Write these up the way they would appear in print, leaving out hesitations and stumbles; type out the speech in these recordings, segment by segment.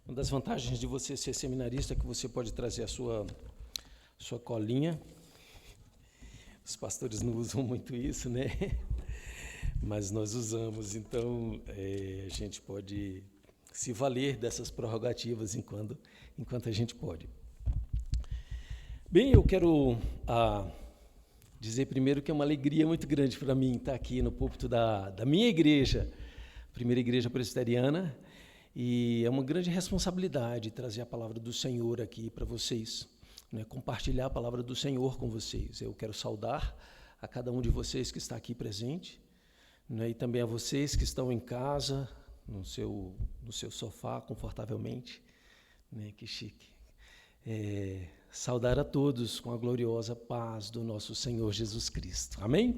Uma das vantagens de você ser seminarista é que você pode trazer a sua colinha. Os pastores não usam muito isso, né? Mas nós usamos, então a gente pode se valer dessas prerrogativas enquanto a gente pode. Bem, eu quero dizer primeiro que é uma alegria muito grande para mim estar aqui no púlpito da minha igreja, primeira igreja presbiteriana, e é uma grande responsabilidade trazer a palavra do Senhor aqui para vocês, né, compartilhar a palavra do Senhor com vocês. Eu quero saudar a cada um de vocês que está aqui presente, né, e também a vocês que estão em casa, no seu sofá, confortavelmente, né, que chique. Saudar a todos com a gloriosa paz do nosso Senhor Jesus Cristo. Amém?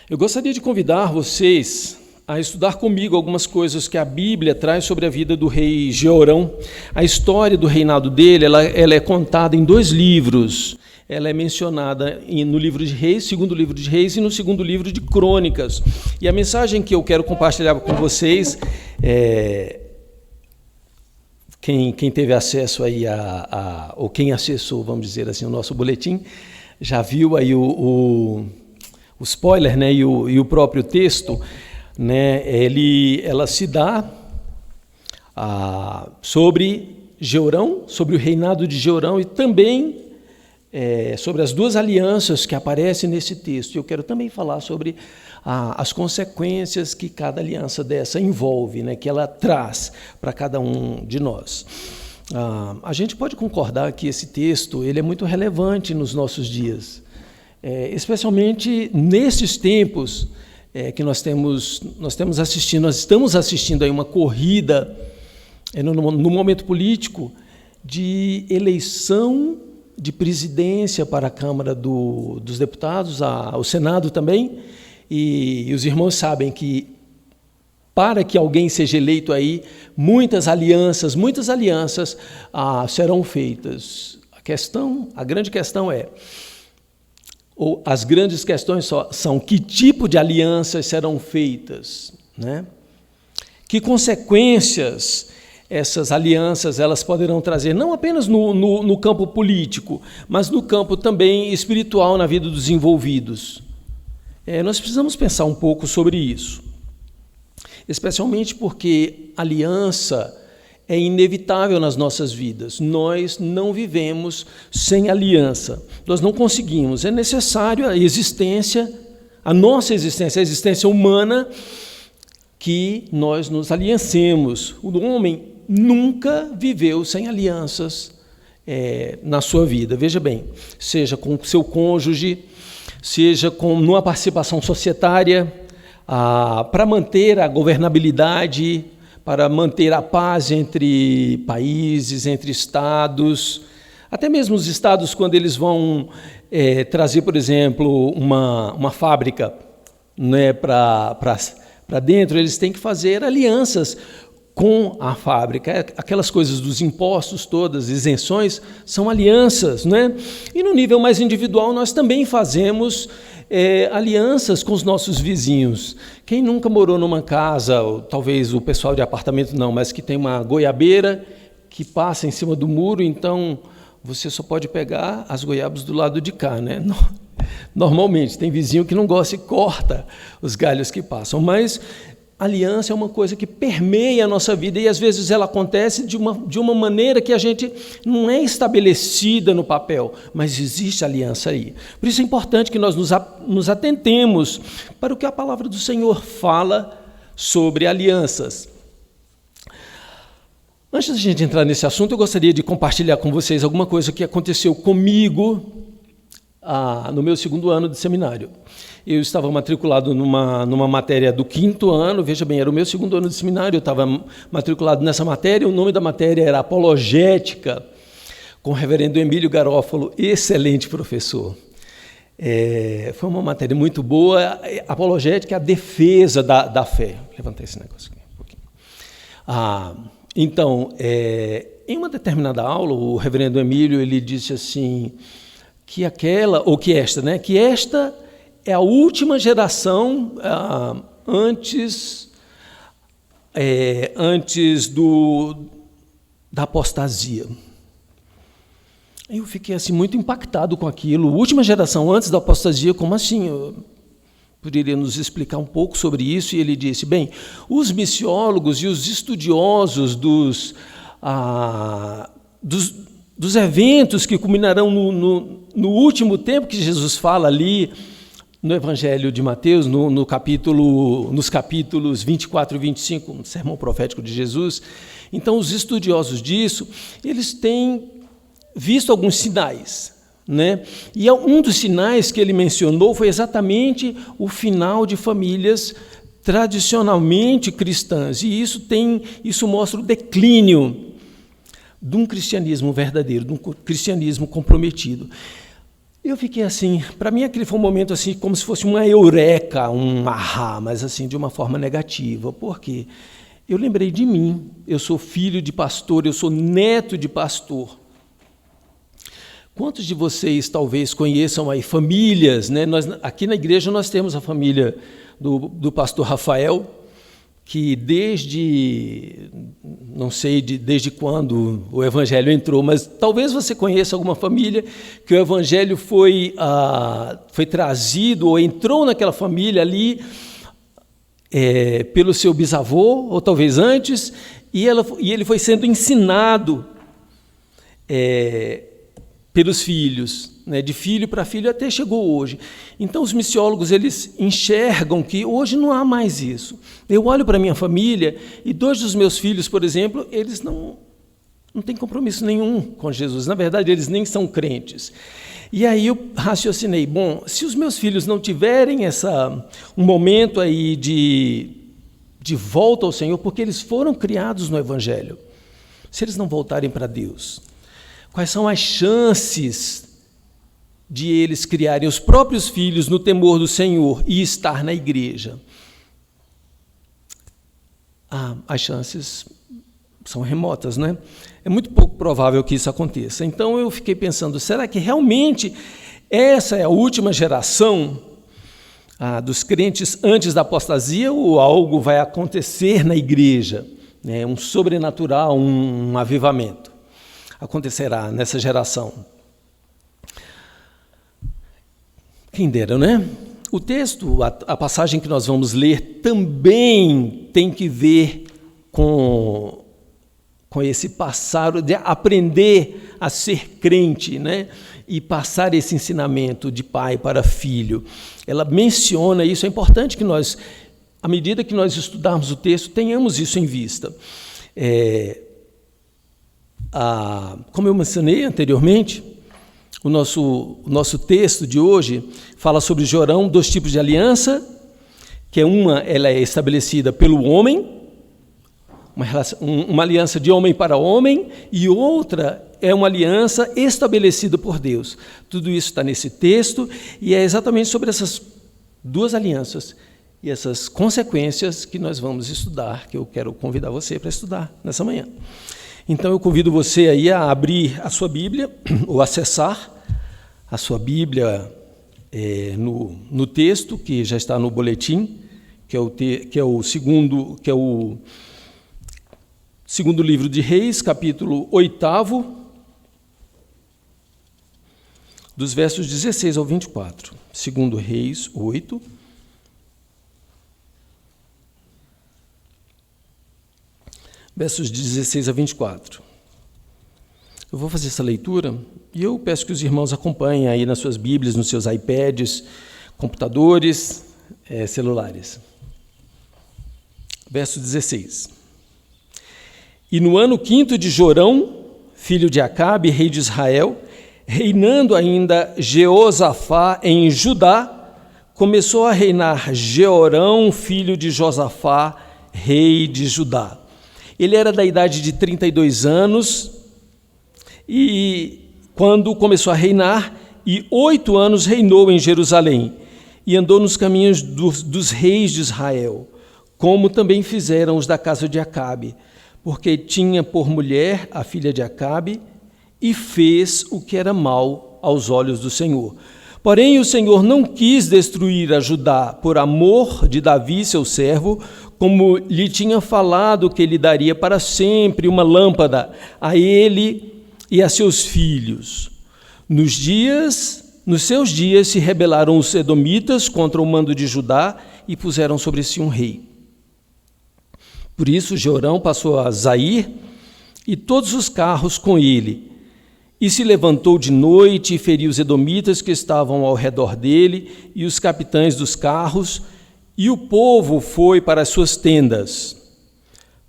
Eu gostaria de convidar vocês a estudar comigo algumas coisas que a Bíblia traz sobre a vida do rei Jeorão. A história do reinado dele, ela é contada em 2 livros. Ela é mencionada no livro de Reis, segundo livro de Reis, e no segundo livro de Crônicas. E a mensagem que eu quero compartilhar com vocês quem teve acesso aí ou quem acessou, vamos dizer assim, o nosso boletim, já viu aí o spoiler, né, e o próprio texto, né, ela se dá sobre Jeorão, sobre o reinado de Jeorão, e também sobre as 2 alianças que aparecem nesse texto. Eu quero também falar sobre as consequências que cada aliança dessa envolve, né, que ela traz para cada um de nós. A gente pode concordar que esse texto ele é muito relevante nos nossos dias, especialmente nesses tempos que nós estamos assistindo a uma corrida no momento político de eleição de presidência para a Câmara dos Deputados, ao Senado também, e os irmãos sabem que para que alguém seja eleito aí, muitas alianças serão feitas. A grande questão ou as grandes questões são que tipo de alianças serão feitas, né? Que consequências essas alianças elas poderão trazer, não apenas no campo político, mas no campo também espiritual na vida dos envolvidos. Nós precisamos pensar um pouco sobre isso, especialmente porque aliança é inevitável nas nossas vidas. Nós não vivemos sem aliança. Nós não conseguimos. É necessário a nossa existência, a existência humana, que nós nos aliancemos. O homem nunca viveu sem alianças na sua vida. Veja bem, seja com o seu cônjuge, seja numa participação societária, para manter a governabilidade, para manter a paz entre países, entre estados, até mesmo os estados, quando eles vão trazer, por exemplo, uma fábrica, né, para dentro, eles têm que fazer alianças com a fábrica. Aquelas coisas dos impostos todas, isenções, são alianças, né? E no nível mais individual, nós também fazemos alianças com os nossos vizinhos. Quem nunca morou numa casa, ou talvez o pessoal de apartamento não, mas que tem uma goiabeira que passa em cima do muro, então você só pode pegar as goiabas do lado de cá, né? Normalmente, tem vizinho que não gosta e corta os galhos que passam, mas aliança é uma coisa que permeia a nossa vida e às vezes ela acontece de uma maneira que a gente não é estabelecida no papel, mas existe aliança aí. Por isso é importante que nós nos atentemos para o que a palavra do Senhor fala sobre alianças. Antes da gente entrar nesse assunto, eu gostaria de compartilhar com vocês alguma coisa que aconteceu comigo no meu 2º ano de seminário. Eu estava matriculado numa matéria do 5º ano, veja bem, era o meu 2º ano de seminário, eu estava matriculado nessa matéria, o nome da matéria era Apologética, com o reverendo Emílio Garófalo, excelente professor. Foi uma matéria muito boa. Apologética é a defesa da fé. Vou levantar esse negócio aqui um pouquinho. Então, em uma determinada aula, o reverendo Emílio ele disse assim, que esta é a última geração antes antes da apostasia. Eu fiquei assim, muito impactado com aquilo. Última geração antes da apostasia, como assim? Eu poderia nos explicar um pouco sobre isso? E ele disse, bem, os missiólogos e os estudiosos dos eventos que culminarão no último tempo que Jesus fala ali no Evangelho de Mateus, nos capítulos 24 e 25, no sermão profético de Jesus. Então, os estudiosos disso, eles têm visto alguns sinais, né? E um dos sinais que ele mencionou foi exatamente o final de famílias tradicionalmente cristãs. E isso mostra o declínio de um cristianismo verdadeiro, de um cristianismo comprometido. Eu fiquei assim, para mim aquele foi um momento assim, como se fosse uma eureka, um ahá, mas assim, de uma forma negativa. Por quê? Eu lembrei de mim, eu sou filho de pastor, eu sou neto de pastor. Quantos de vocês talvez conheçam aí famílias, né? Aqui na igreja nós temos a família do pastor Rafael, que não sei desde quando o evangelho entrou, mas talvez você conheça alguma família que o evangelho foi trazido ou entrou naquela família ali pelo seu bisavô, ou talvez antes, e ele foi sendo ensinado pelos filhos, né, de filho para filho, até chegou hoje. Então, os missiólogos, eles enxergam que hoje não há mais isso. Eu olho para a minha família e 2 dos meus filhos, por exemplo, eles não têm compromisso nenhum com Jesus. Na verdade, eles nem são crentes. E aí eu raciocinei, bom, se os meus filhos não tiverem um momento aí de volta ao Senhor, porque eles foram criados no Evangelho, se eles não voltarem para Deus, quais são as chances de eles criarem os próprios filhos no temor do Senhor e estar na igreja? As chances são remotas, né? É muito pouco provável que isso aconteça. Então eu fiquei pensando, será que realmente essa é a última geração dos crentes antes da apostasia, ou algo vai acontecer na igreja, né? Um sobrenatural, um avivamento acontecerá nessa geração? Quem dera, né? O texto, a passagem que nós vamos ler, também tem que ver com esse passar, de aprender a ser crente, né? E passar esse ensinamento de pai para filho. Ela menciona isso, é importante que nós, à medida que nós estudarmos o texto, tenhamos isso em vista. Como eu mencionei anteriormente, o nosso texto de hoje fala sobre Jorão, 2 tipos de aliança, que ela é estabelecida pelo homem, uma aliança de homem para homem, e outra é uma aliança estabelecida por Deus. Tudo isso está nesse texto, e é exatamente sobre essas 2 alianças e essas consequências que nós vamos estudar, que eu quero convidar você para estudar nessa manhã. Então eu convido você aí a abrir a sua Bíblia, ou acessar a sua Bíblia no texto que já está no boletim, que é o segundo livro de Reis, capítulo 8, dos versos 16 ao 24. Segundo Reis 8, versos 16 a 24. Eu vou fazer essa leitura e eu peço que os irmãos acompanhem aí nas suas Bíblias, nos seus iPads, computadores, celulares. Verso 16. E no ano 5º de Jorão, filho de Acabe, rei de Israel, reinando ainda Jeosafá em Judá, começou a reinar Jeorão, filho de Josafá, rei de Judá. Ele era da idade de 32 anos, e quando começou a reinar, e 8 anos reinou em Jerusalém, e andou nos caminhos dos reis de Israel, como também fizeram os da casa de Acabe, porque tinha por mulher a filha de Acabe, e fez o que era mal aos olhos do Senhor. Porém, o Senhor não quis destruir a Judá por amor de Davi, seu servo, como lhe tinha falado que ele daria para sempre uma lâmpada a ele e a seus filhos. Nos seus dias se rebelaram os edomitas contra o mando de Judá e puseram sobre si um rei. Por isso Jeorão passou a Zair e todos os carros com ele, e se levantou de noite e feriu os edomitas que estavam ao redor dele e os capitães dos carros, e o povo foi para as suas tendas.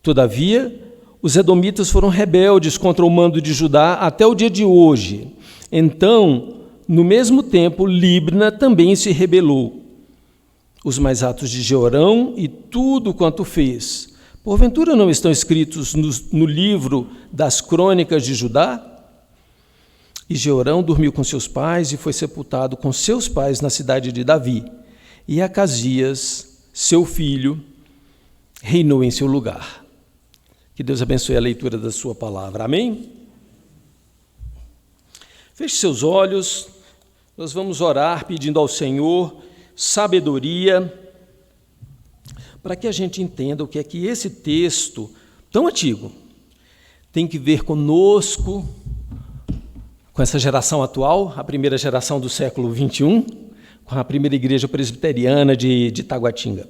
Todavia, os edomitas foram rebeldes contra o mando de Judá até o dia de hoje. Então, no mesmo tempo, Libna também se rebelou. Os mais atos de Jeorão e tudo quanto fez, porventura não estão escritos no livro das crônicas de Judá? E Jeorão dormiu com seus pais e foi sepultado com seus pais na cidade de Davi. E Acasias, seu filho, reinou em seu lugar. Que Deus abençoe a leitura da sua palavra. Amém? Feche seus olhos, nós vamos orar pedindo ao Senhor sabedoria, para que a gente entenda o que é que esse texto tão antigo tem que ver conosco, com essa geração atual, a primeira geração do século XXI, com a primeira igreja presbiteriana de Taguatinga.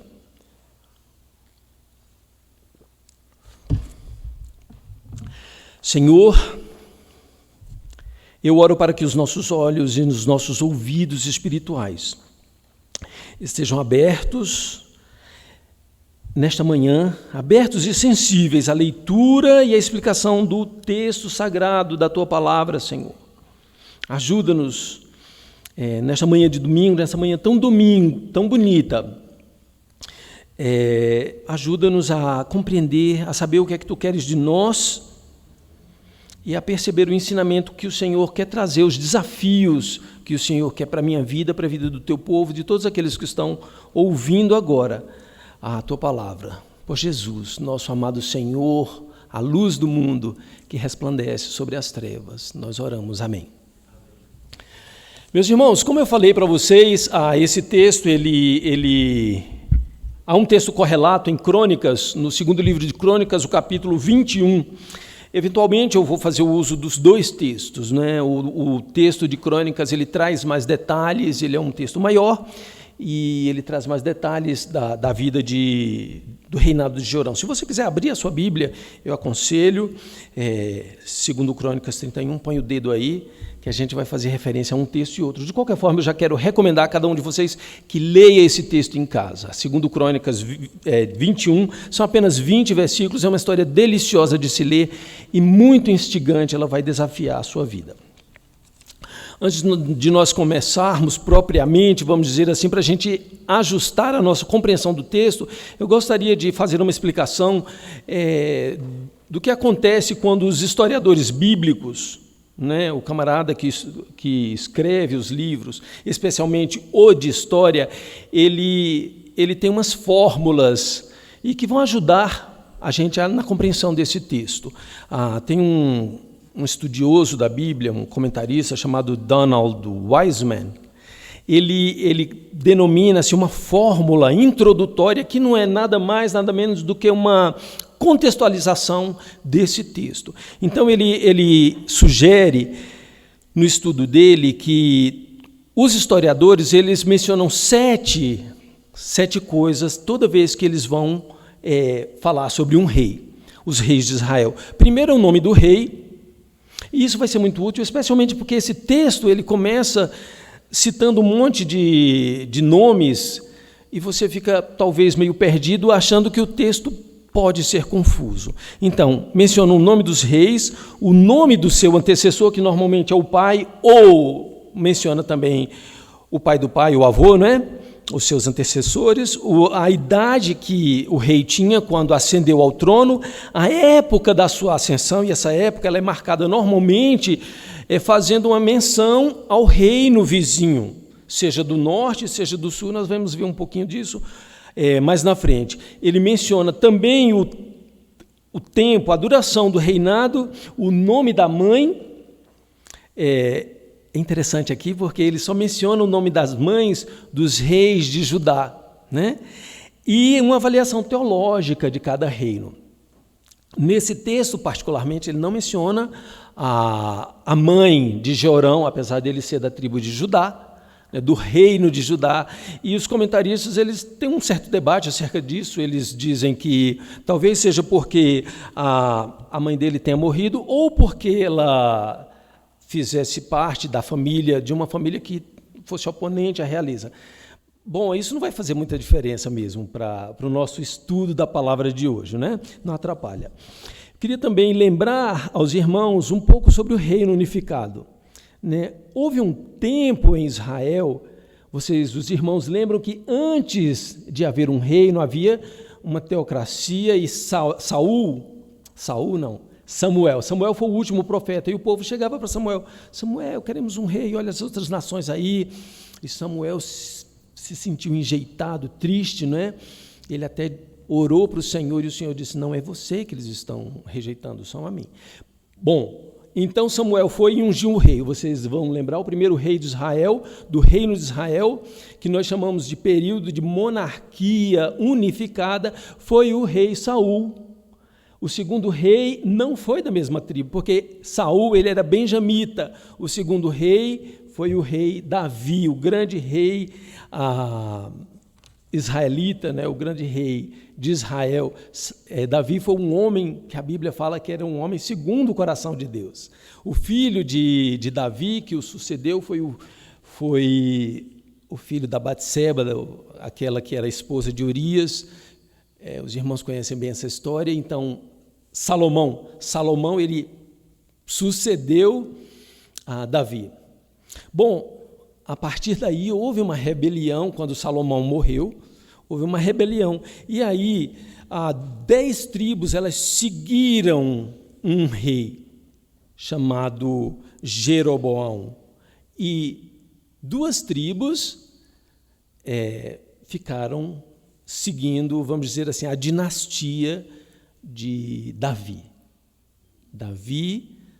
Senhor, eu oro para que os nossos olhos e os nossos ouvidos espirituais estejam abertos nesta manhã, abertos e sensíveis à leitura e à explicação do texto sagrado da Tua palavra, Senhor. Ajuda-nos nesta manhã de domingo, nessa manhã tão bonita. Ajuda-nos a compreender, a saber o que é que Tu queres de nós e a perceber o ensinamento que o Senhor quer trazer, os desafios que o Senhor quer para a minha vida, para a vida do Teu povo, de todos aqueles que estão ouvindo agora a Tua palavra. Por Jesus, nosso amado Senhor, a luz do mundo que resplandece sobre as trevas, nós oramos. Amém. Meus irmãos, como eu falei para vocês, esse texto, há um texto correlato em Crônicas, no segundo livro de Crônicas, o capítulo 21. Eventualmente eu vou fazer o uso dos dois textos, né? O texto de Crônicas, ele traz mais detalhes, ele é um texto maior, e ele traz mais detalhes da vida do reinado de Jeorão. Se você quiser abrir a sua Bíblia, eu aconselho, segundo Crônicas 31, põe o dedo aí, que a gente vai fazer referência a um texto e outro. De qualquer forma, eu já quero recomendar a cada um de vocês que leia esse texto em casa. Segundo Crônicas 21, são apenas 20 versículos, é uma história deliciosa de se ler e muito instigante, ela vai desafiar a sua vida. Antes de nós começarmos propriamente, vamos dizer assim, para a gente ajustar a nossa compreensão do texto, eu gostaria de fazer uma explicação do que acontece quando os historiadores bíblicos, né, o camarada que escreve os livros, especialmente o de história, ele tem umas fórmulas e que vão ajudar a gente na compreensão desse texto. Tem um estudioso da Bíblia, um comentarista chamado Donald Wiseman, ele denomina-se uma fórmula introdutória que não é nada mais, nada menos do que uma contextualização desse texto. Então, ele sugere, no estudo dele, que os historiadores eles mencionam sete coisas toda vez que eles vão falar sobre um rei, os reis de Israel. Primeiro é o nome do rei, e isso vai ser muito útil, especialmente porque esse texto ele começa citando um monte de nomes, e você fica talvez meio perdido achando que o texto pode ser confuso. Então, menciona o nome dos reis, o nome do seu antecessor, que normalmente é o pai, ou menciona também o pai do pai, o avô, né? Os seus antecessores, a idade que o rei tinha quando ascendeu ao trono, a época da sua ascensão, e essa época ela é marcada normalmente fazendo uma menção ao reino vizinho, seja do norte, seja do sul, nós vamos ver um pouquinho disso mais na frente. Ele menciona também o tempo, a duração do reinado, o nome da mãe, é interessante aqui porque ele só menciona o nome das mães dos reis de Judá, né? E uma avaliação teológica de cada reino. Nesse texto, particularmente, ele não menciona a mãe de Jorão, apesar dele ser da tribo de Judá, né, do reino de Judá, e os comentaristas eles têm um certo debate acerca disso. Eles dizem que talvez seja porque a mãe dele tenha morrido ou porque ela fizesse parte da família, de uma família que fosse oponente à realeza. Bom, isso não vai fazer muita diferença mesmo para o nosso estudo da palavra de hoje, né? Não atrapalha. Queria também lembrar aos irmãos um pouco sobre o reino unificado, né? Houve um tempo em Israel, os irmãos lembram que antes de haver um reino, havia uma teocracia e Samuel foi o último profeta, e o povo chegava para Samuel, queremos um rei, olha as outras nações aí, e Samuel se sentiu enjeitado, triste, não é? Ele até orou para o Senhor, e o Senhor disse, não é você que eles estão rejeitando, são a mim. Bom, então Samuel foi e ungiu o rei. Vocês vão lembrar, o primeiro rei de Israel, do reino de Israel, que nós chamamos de período de monarquia unificada, foi o rei Saul. O segundo rei não foi da mesma tribo, porque Saul ele era benjamita. O segundo rei foi o rei Davi, o grande rei israelita, né, o grande rei de Israel. Davi foi um homem que a Bíblia fala que era um homem segundo o coração de Deus. O filho de Davi, que o sucedeu, foi o filho da Batseba, aquela que era esposa de Urias. Os irmãos conhecem bem essa história. Então, Salomão ele sucedeu a Davi. Bom, a partir daí houve uma rebelião, quando Salomão morreu, houve uma rebelião. E aí, 10 tribos, elas seguiram um rei chamado Jeroboão. E 2 tribos ficaram seguindo, vamos dizer assim, a dinastia de Davi.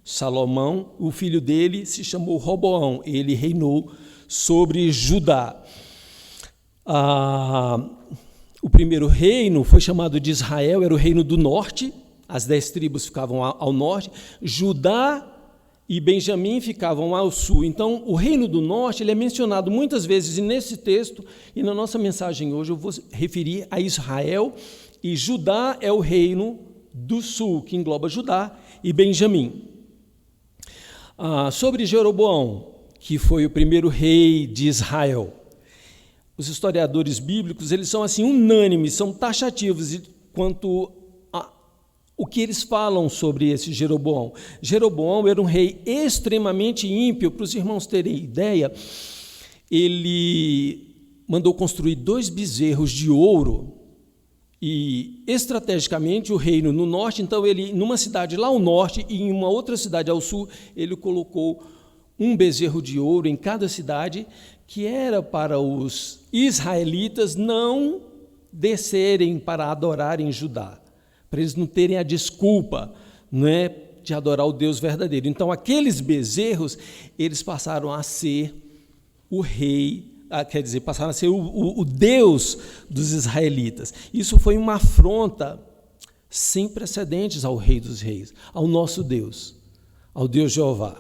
Salomão, o filho dele se chamou Roboão, ele reinou sobre Judá. O primeiro reino foi chamado de Israel, era o reino do norte, as 10 tribos ficavam ao norte, Judá e Benjamim ficavam ao sul. Então, o reino do norte ele é mencionado muitas vezes nesse texto, e na nossa mensagem hoje eu vou referir a Israel, e Judá é o reino do sul, que engloba Judá e Benjamim. Sobre Jeroboão, que foi o primeiro rei de Israel, os historiadores bíblicos eles são assim unânimes, são taxativos quanto o que eles falam sobre esse Jeroboão. Jeroboão era um rei extremamente ímpio. Para os irmãos terem ideia, ele mandou construir 2 bezerros de ouro e, estrategicamente, o reino no norte, então ele, numa cidade lá ao norte e em uma outra cidade ao sul, ele colocou um bezerro de ouro em cada cidade, que era para os israelitas não descerem para adorarem Judá, para eles não terem a desculpa, não é, de adorar o Deus verdadeiro. Então, aqueles bezerros, eles passaram a ser o rei, passaram a ser o Deus dos israelitas. Isso foi uma afronta sem precedentes ao Rei dos Reis, ao nosso Deus, ao Deus Jeová.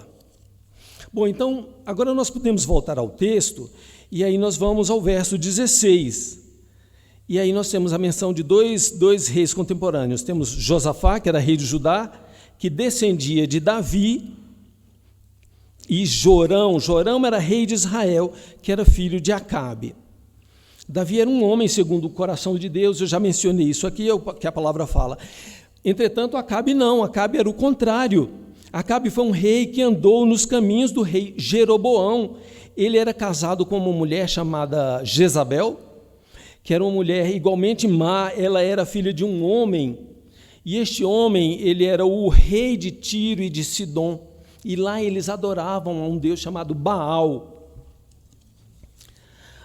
Bom, então, agora nós podemos voltar ao texto, e aí nós vamos ao verso 16. E aí nós temos a menção de dois reis contemporâneos. Temos Josafá, que era rei de Judá, que descendia de Davi, e Jorão era rei de Israel, que era filho de Acabe. Davi era um homem segundo o coração de Deus, eu já mencionei isso aqui, que a palavra fala. Entretanto, Acabe não, Acabe era o contrário. Acabe foi um rei que andou nos caminhos do rei Jeroboão. Ele era casado com uma mulher chamada Jezabel, que era uma mulher igualmente má. Ela era filha de um homem, e este homem ele era o rei de Tiro e de Sidom, e lá eles adoravam a um deus chamado Baal.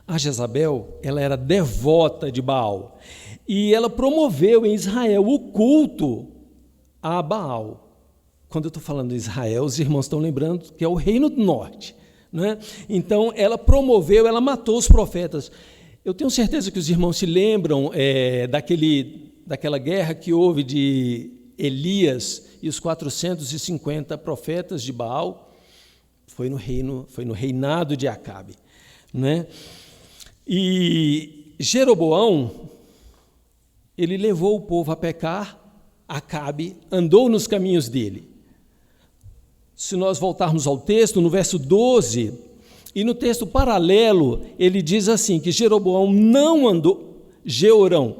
A Jezabel, ela era devota de Baal, e ela promoveu em Israel o culto a Baal. Quando eu estou falando de Israel, os irmãos estão lembrando que é o reino do norte, né? Então, ela promoveu, ela matou os profetas. Eu tenho certeza que os irmãos se lembram daquela guerra que houve de Elias e os 450 profetas de Baal. Foi no reinado de Acabe, né? E Jeroboão, ele levou o povo a pecar. Acabe andou nos caminhos dele. Se nós voltarmos ao texto, no verso 12, e no texto paralelo, ele diz assim, que Jeroboão não andou, Jeorão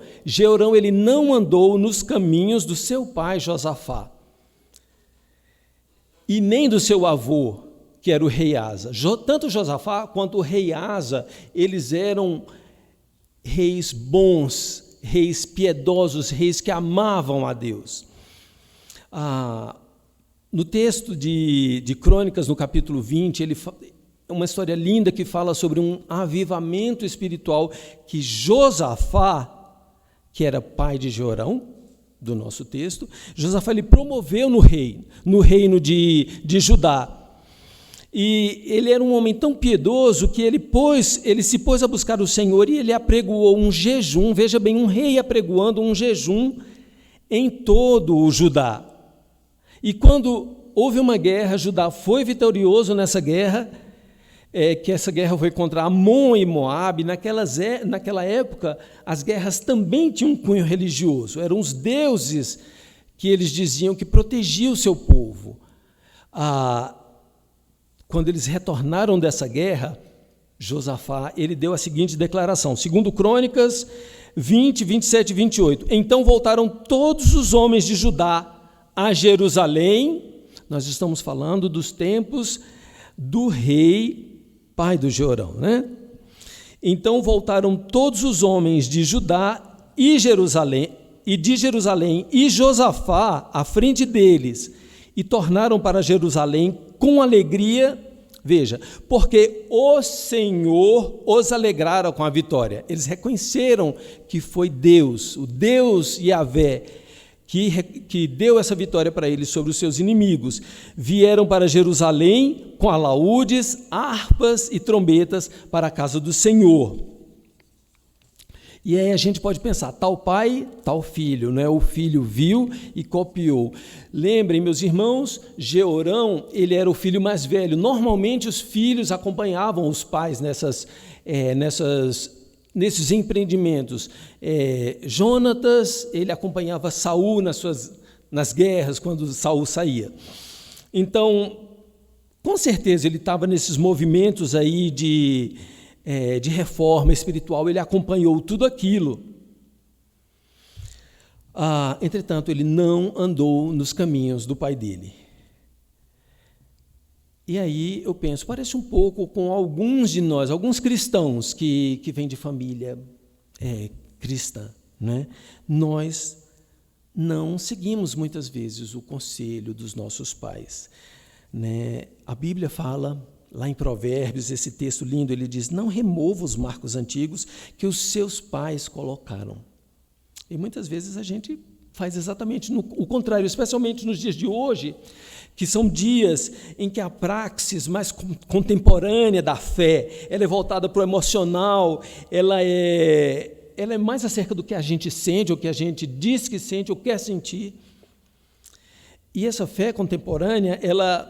ele não andou nos caminhos do seu pai Josafá, e nem do seu avô, que era o rei Asa. Tanto Josafá quanto o rei Asa, eles eram reis bons, reis piedosos, reis que amavam a Deus. No texto de Crônicas, no capítulo 20, é uma história linda que fala sobre um avivamento espiritual que Josafá, que era pai de Jorão, do nosso texto, Josafá ele promoveu no reino de Judá. E ele era um homem tão piedoso que ele se pôs a buscar o Senhor e ele apregoou um jejum, veja bem, um rei apregoando um jejum em todo o Judá. E quando houve uma guerra, Judá foi vitorioso nessa guerra, que essa guerra foi contra Amon e Moabe. Naquela época, as guerras também tinham um cunho religioso, eram os deuses que eles diziam que protegiam o seu povo. Quando eles retornaram dessa guerra, Josafá, ele deu a seguinte declaração, segundo Crônicas 20, 27 e 28. Então voltaram todos os homens de Judá a Jerusalém. Nós estamos falando dos tempos do rei, pai do Jorão, né? Então voltaram todos os homens de Judá e de Jerusalém e Josafá à frente deles, e tornaram para Jerusalém com alegria, veja, porque o Senhor os alegrara com a vitória. Eles reconheceram que foi Deus, o Deus Yahvé, que deu essa vitória para eles sobre os seus inimigos. Vieram para Jerusalém com alaúdes, harpas e trombetas para a casa do Senhor. E aí a gente pode pensar, tal pai, tal filho, né? O filho viu e copiou. Lembrem, meus irmãos, Jeorão, ele era o filho mais velho. Normalmente os filhos acompanhavam os pais nesses empreendimentos. Jonatas, ele acompanhava Saul nas guerras, quando Saul saía. Então, com certeza ele estava nesses movimentos aí de reforma espiritual, ele acompanhou tudo aquilo. Entretanto, ele não andou nos caminhos do pai dele. E aí eu penso, parece um pouco com alguns de nós, alguns cristãos que vêm de família cristã, né? Nós não seguimos muitas vezes o conselho dos nossos pais, né? A Bíblia fala, lá em Provérbios, esse texto lindo, ele diz, não remova os marcos antigos que os seus pais colocaram. E muitas vezes a gente faz exatamente o contrário, especialmente nos dias de hoje, que são dias em que a praxis mais contemporânea da fé, ela é voltada para o emocional, ela é mais acerca do que a gente sente, ou que a gente diz que sente, ou quer sentir. E essa fé contemporânea, ela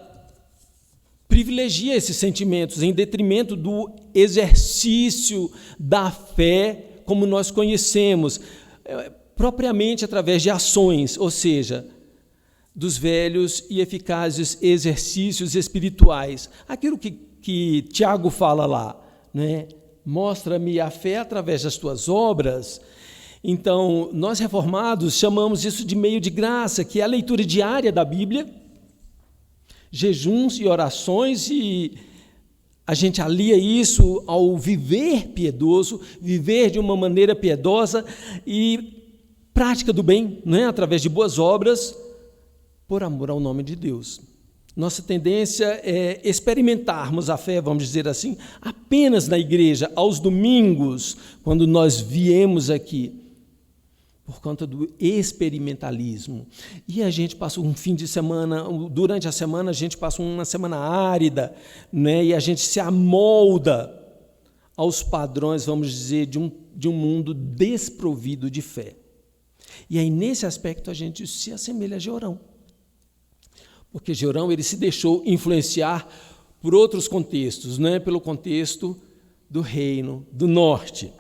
privilegia esses sentimentos em detrimento do exercício da fé como nós conhecemos, propriamente através de ações, ou seja, dos velhos e eficazes exercícios espirituais. Aquilo que Tiago fala lá, né? Mostra-me a fé através das tuas obras. Então, nós reformados chamamos isso de meio de graça, que é a leitura diária da Bíblia, jejuns e orações, e a gente alia isso ao viver piedoso, viver de uma maneira piedosa e prática do bem, né? Através de boas obras, por amor ao nome de Deus. Nossa tendência é experimentarmos a fé, vamos dizer assim, apenas na igreja, aos domingos, quando nós viemos aqui. por conta do experimentalismo. E a gente passa um fim de semana, durante a semana a gente passa uma semana árida, né? E a gente se amolda aos padrões, vamos dizer, de um mundo desprovido de fé. E aí, nesse aspecto, a gente se assemelha a Georão. Porque Georão ele se deixou influenciar por outros contextos, né? Pelo contexto do reino do norte.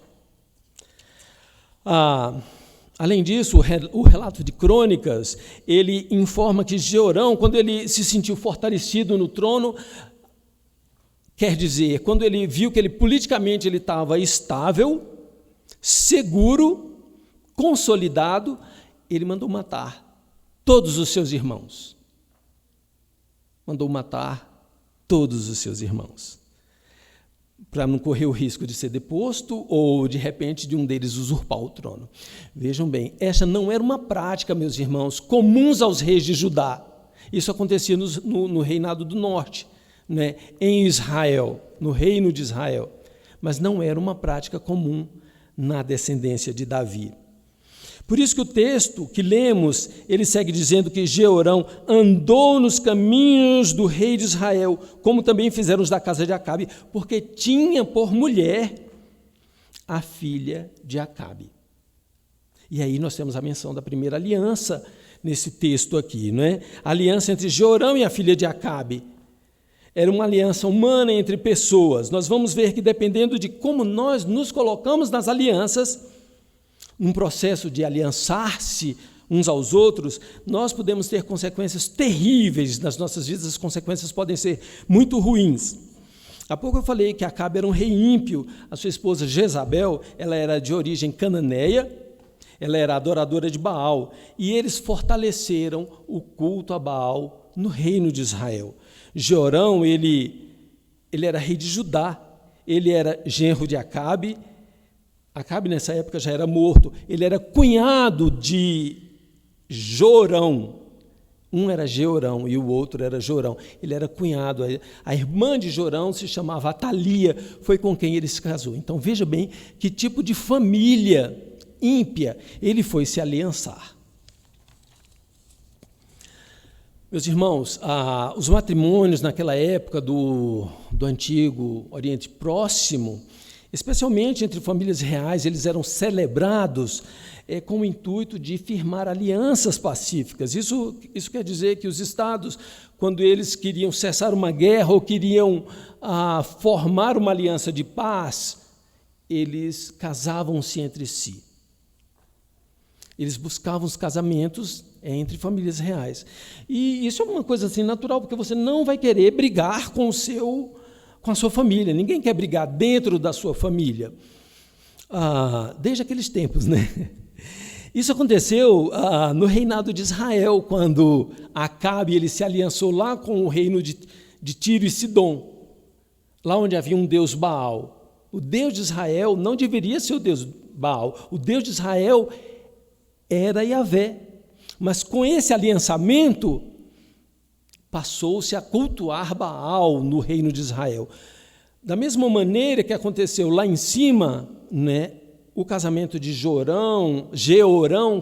Além disso, o relato de Crônicas, ele informa que Georão, quando ele se sentiu fortalecido no trono, quer dizer, quando ele viu que politicamente ele estava estável, seguro, consolidado, ele mandou matar todos os seus irmãos. Mandou matar todos os seus irmãos, para não correr o risco de ser deposto ou, de repente, de um deles usurpar o trono. Vejam bem, essa não era uma prática, meus irmãos, comuns aos reis de Judá. Isso acontecia no reinado do norte, né? Em Israel, no reino de Israel. Mas não era uma prática comum na descendência de Davi. Por isso que o texto que lemos, ele segue dizendo que Georão andou nos caminhos do rei de Israel, como também fizeram os da casa de Acabe, porque tinha por mulher a filha de Acabe. E aí nós temos a menção da primeira aliança nesse texto aqui, não é? A aliança entre Georão e a filha de Acabe. Era uma aliança humana entre pessoas. Nós vamos ver que, dependendo de como nós nos colocamos nas alianças, num processo de aliançar-se uns aos outros, nós podemos ter consequências terríveis nas nossas vidas. As consequências podem ser muito ruins. Há pouco eu falei que Acabe era um rei ímpio. A sua esposa Jezabel, ela era de origem cananeia, ela era adoradora de Baal, e eles fortaleceram o culto a Baal no reino de Israel. Georão, ele era rei de Judá, ele era genro de Acabe. Acabe, nessa época, já era morto. Ele era cunhado de Jorão. Um era Georão e o outro era Jorão. Ele era cunhado. A irmã de Jorão se chamava Atalia, foi com quem ele se casou. Então, veja bem que tipo de família ímpia ele foi se aliançar. Meus irmãos, os matrimônios naquela época do Antigo Oriente Próximo, especialmente entre famílias reais, eles eram celebrados com o intuito de firmar alianças pacíficas. Isso quer dizer que os estados, quando eles queriam cessar uma guerra ou queriam formar uma aliança de paz, eles casavam-se entre si. Eles buscavam os casamentos entre famílias reais. E isso é uma coisa assim natural, porque você não vai querer brigar com a sua família. Ninguém quer brigar dentro da sua família. Desde aqueles tempos, né? Isso aconteceu no reinado de Israel, quando Acabe ele se aliançou lá com o reino de Tiro e Sidom, lá onde havia um deus Baal. O Deus de Israel não deveria ser o Deus Baal. O Deus de Israel era Yahvé. Mas com esse aliançamento, passou-se a cultuar Baal no reino de Israel. Da mesma maneira que aconteceu lá em cima, né, o casamento de Georão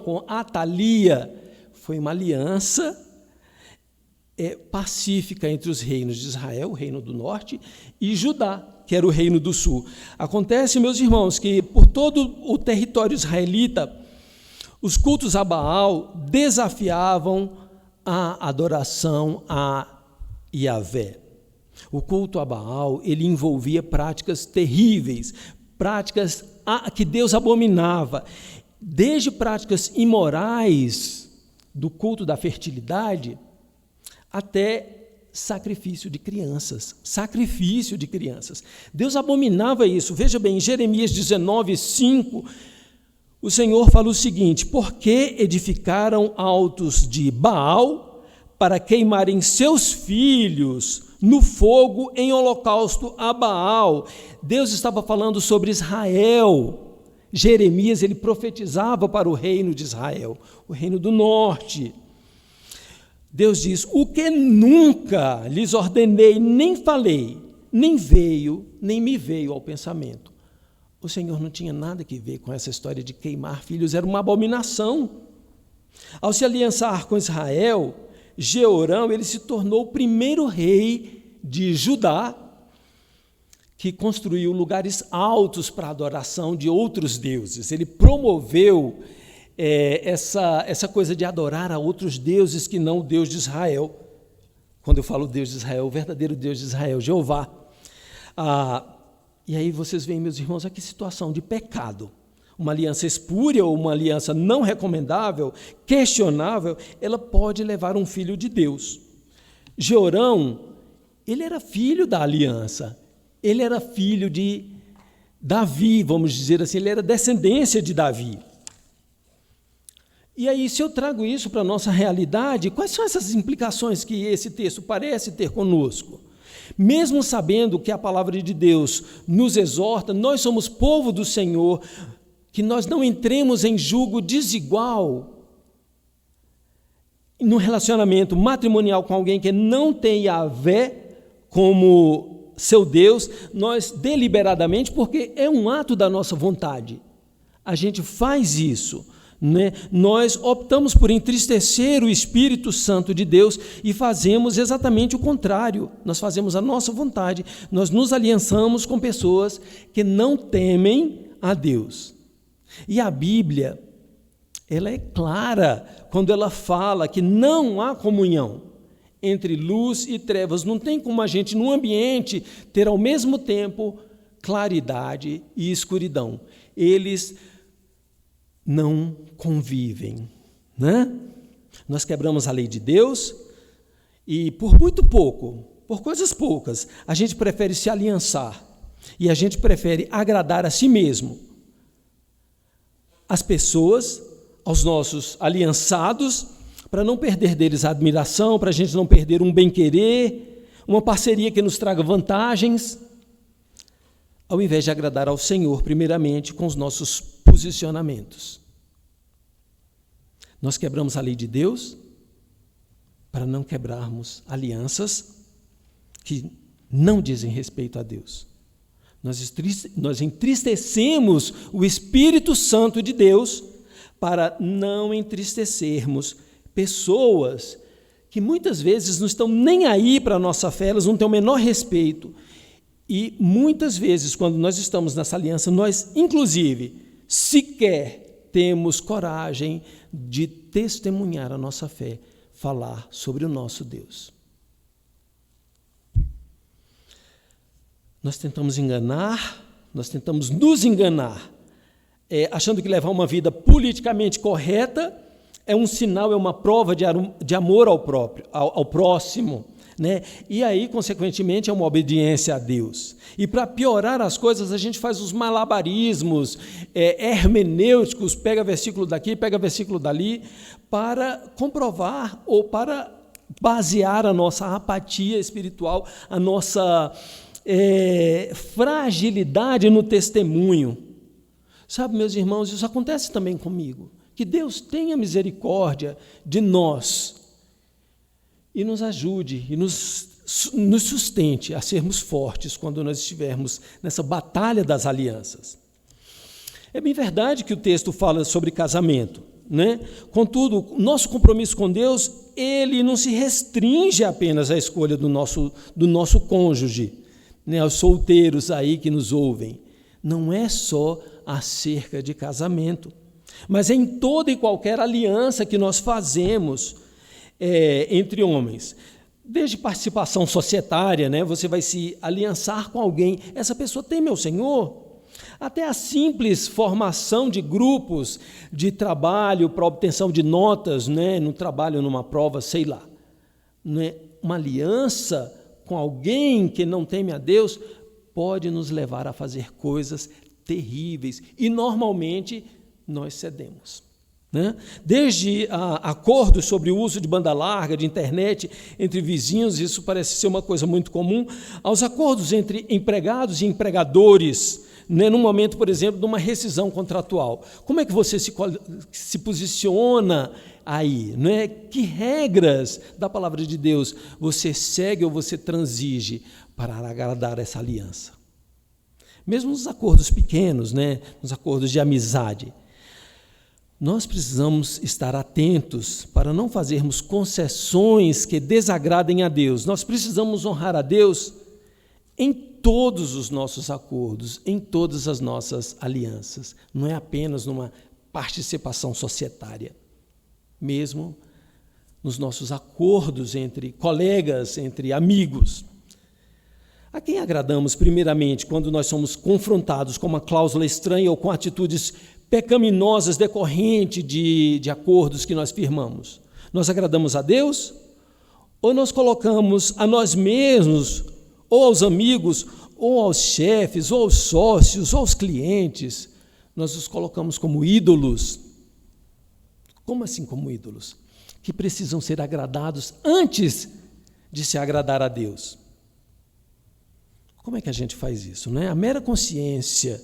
com Atalia foi uma aliança pacífica entre os reinos de Israel, o reino do norte, e Judá, que era o reino do sul. Acontece, meus irmãos, que por todo o território israelita, os cultos a Baal desafiavam a adoração a Yahvé. O culto a Baal, ele envolvia práticas terríveis, práticas que Deus abominava, desde práticas imorais do culto da fertilidade até sacrifício de crianças. Deus abominava isso. Veja bem, em Jeremias 19:5, o Senhor fala o seguinte: porque edificaram altos de Baal para queimarem seus filhos no fogo em holocausto a Baal. Deus estava falando sobre Israel. Jeremias, ele profetizava para o reino de Israel, o reino do norte. Deus diz: o que nunca lhes ordenei, nem falei, nem me veio ao pensamento. O Senhor não tinha nada que ver com essa história de queimar filhos, era uma abominação. Ao se aliançar com Israel, Jeorão ele se tornou o primeiro rei de Judá, que construiu lugares altos para a adoração de outros deuses. Ele promoveu essa coisa de adorar a outros deuses que não o Deus de Israel. Quando eu falo Deus de Israel, o verdadeiro Deus de Israel, Jeová. E aí vocês veem, meus irmãos, aqui situação de pecado. Uma aliança espúria ou uma aliança não recomendável, questionável, ela pode levar um filho de Deus. Jeorão, ele era filho da aliança. Ele era filho de Davi, vamos dizer assim, ele era descendência de Davi. E aí, se eu trago isso para a nossa realidade, quais são essas implicações que esse texto parece ter conosco? Mesmo sabendo que a palavra de Deus nos exorta, nós somos povo do Senhor, que nós não entremos em julgo desigual no relacionamento matrimonial com alguém que não tem Yahvé como seu Deus, nós deliberadamente, porque é um ato da nossa vontade, a gente faz isso, né? Nós optamos por entristecer o Espírito Santo de Deus e fazemos exatamente o contrário, nós fazemos a nossa vontade, nós nos aliançamos com pessoas que não temem a Deus. E a Bíblia, ela é clara quando ela fala que não há comunhão entre luz e trevas. Não tem como a gente, num ambiente, ter ao mesmo tempo claridade e escuridão. Eles não convivem, né? Nós quebramos a lei de Deus e por muito pouco, por coisas poucas, a gente prefere se aliançar e a gente prefere agradar a si mesmo, as pessoas, aos nossos aliançados, para não perder deles a admiração, para a gente não perder um bem-querer, uma parceria que nos traga vantagens, ao invés de agradar ao Senhor, primeiramente, com os nossos posicionamentos. Nós quebramos a lei de Deus para não quebrarmos alianças que não dizem respeito a Deus. Nós entristecemos o Espírito Santo de Deus para não entristecermos pessoas que muitas vezes não estão nem aí para a nossa fé, elas não têm o menor respeito. E muitas vezes, quando nós estamos nessa aliança, nós, inclusive, sequer temos coragem de testemunhar a nossa fé, falar sobre o nosso Deus. Nós tentamos enganar, nós tentamos nos enganar, achando que levar uma vida politicamente correta é um sinal, é uma prova de amor ao próximo, né? E aí, consequentemente, é uma obediência a Deus. E para piorar as coisas, a gente faz os malabarismos hermenêuticos, pega versículo daqui, pega versículo dali, para comprovar ou para basear a nossa apatia espiritual, a nossa fragilidade no testemunho. Sabe, meus irmãos, isso acontece também comigo. Que Deus tenha misericórdia de nós e nos ajude e nos sustente a sermos fortes quando nós estivermos nessa batalha das alianças. É bem verdade que o texto fala sobre casamento, né? Contudo, nosso compromisso com Deus, ele não se restringe apenas à escolha do nosso cônjuge, né? Aos solteiros aí que nos ouvem. Não é só acerca de casamento, mas em toda e qualquer aliança que nós fazemos entre homens. Desde participação societária, né? Você vai se aliançar com alguém, essa pessoa teme ao Senhor, até a simples formação de grupos de trabalho para obtenção de notas, né? No trabalho, numa prova, sei lá. Né? Uma aliança com alguém que não teme a Deus pode nos levar a fazer coisas terríveis, e normalmente nós cedemos, né? Desde acordos sobre o uso de banda larga, de internet entre vizinhos, isso parece ser uma coisa muito comum, aos acordos entre empregados e empregadores, né? No momento, por exemplo, de uma rescisão contratual. Como é que você se posiciona aí? Né? Que regras da palavra de Deus você segue ou você transige para agradar essa aliança? mesmo nos acordos pequenos, né? Nos acordos de amizade. Nós precisamos estar atentos para não fazermos concessões que desagradem a Deus. Nós precisamos honrar a Deus em todos os nossos acordos, em todas as nossas alianças. Não é apenas numa participação societária. Mesmo nos nossos acordos entre colegas, entre amigos. A quem agradamos, primeiramente, quando nós somos confrontados com uma cláusula estranha ou com atitudes pecaminosas decorrentes de acordos que nós firmamos? Nós agradamos a Deus? Ou nós colocamos a nós mesmos, ou aos amigos, ou aos chefes, ou aos sócios, ou aos clientes, nós os colocamos como ídolos? Como assim como ídolos? Que precisam ser agradados antes de se agradar a Deus. Como é que a gente faz isso? Né? A mera consciência,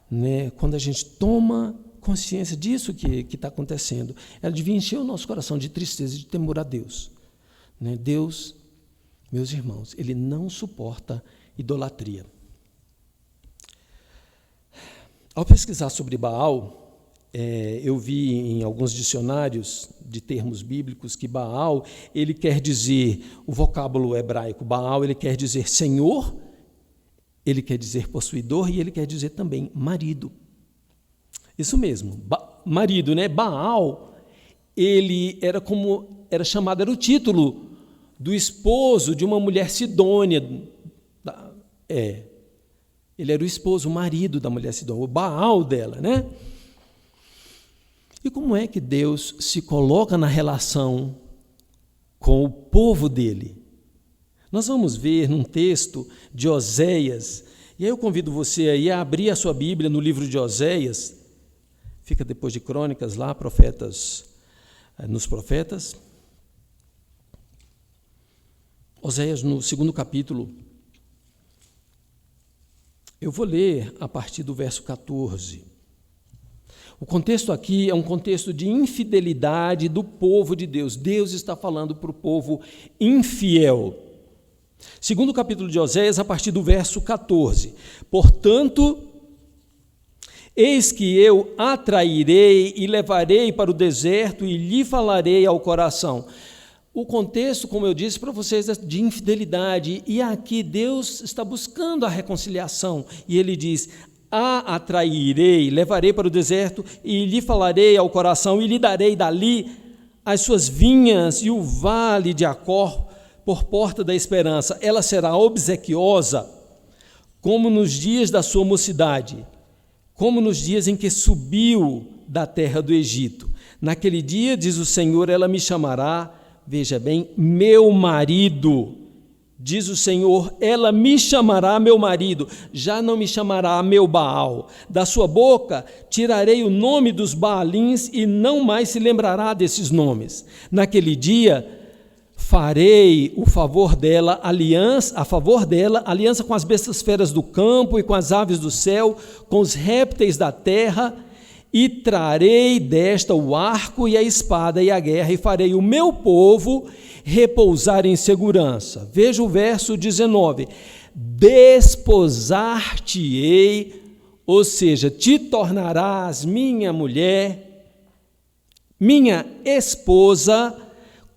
né, quando a gente toma consciência disso que está acontecendo, ela devia encher o nosso coração de tristeza e de temor a Deus. Né? Deus, meus irmãos, Ele não suporta idolatria. Ao pesquisar sobre Baal, eu vi em alguns dicionários de termos bíblicos que Baal, ele quer dizer, o vocábulo hebraico Baal, ele quer dizer senhor, ele quer dizer possuidor e ele quer dizer também marido. Isso mesmo, marido, né? Baal, ele era chamado, era o título do esposo de uma mulher sidônia. Ele era o esposo, o marido da mulher sidônia, o Baal dela, né? E como é que Deus se coloca na relação com o povo dele? Nós vamos ver num texto de Oséias, e aí eu convido você aí a abrir a sua Bíblia no livro de Oséias, fica depois de Crônicas lá, nos profetas. Oséias no 2º capítulo, eu vou ler a partir do verso 14. O contexto aqui é um contexto de infidelidade do povo de Deus. Deus está falando para o povo infiel. 2º capítulo de Oséias, a partir do verso 14. Portanto, eis que eu atrairei e levarei para o deserto e lhe falarei ao coração. O contexto, como eu disse para vocês, é de infidelidade. E aqui Deus está buscando a reconciliação. E Ele diz: a atrairei, levarei para o deserto e lhe falarei ao coração e lhe darei dali as suas vinhas e o vale de Acor por porta da esperança. Ela será obsequiosa como nos dias da sua mocidade, como nos dias em que subiu da terra do Egito. Naquele dia, diz o Senhor, ela me chamará, veja bem, meu marido. Diz o Senhor, ela me chamará meu marido, já não me chamará meu Baal. Da sua boca tirarei o nome dos Baalins e não mais se lembrará desses nomes. Naquele dia farei a favor dela aliança com as bestas feras do campo e com as aves do céu, com os répteis da terra, e trarei desta o arco e a espada e a guerra, e farei o meu povo repousar em segurança. Veja o verso 19. Desposar-te-ei, ou seja, te tornarás minha mulher, minha esposa,